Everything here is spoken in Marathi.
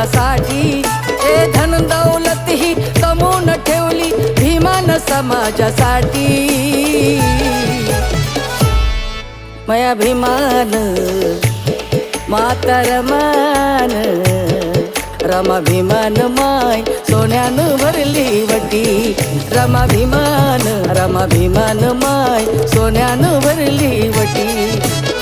समाजासाठी, ए धन दौलत ही कमवून ठेवली भीमान समाजासाठी. मया भीमान मातरमान, रमा भीमान माय सोन्यानं भरली वटी. रमा भीमान माय सोन्यानं भरली वटी.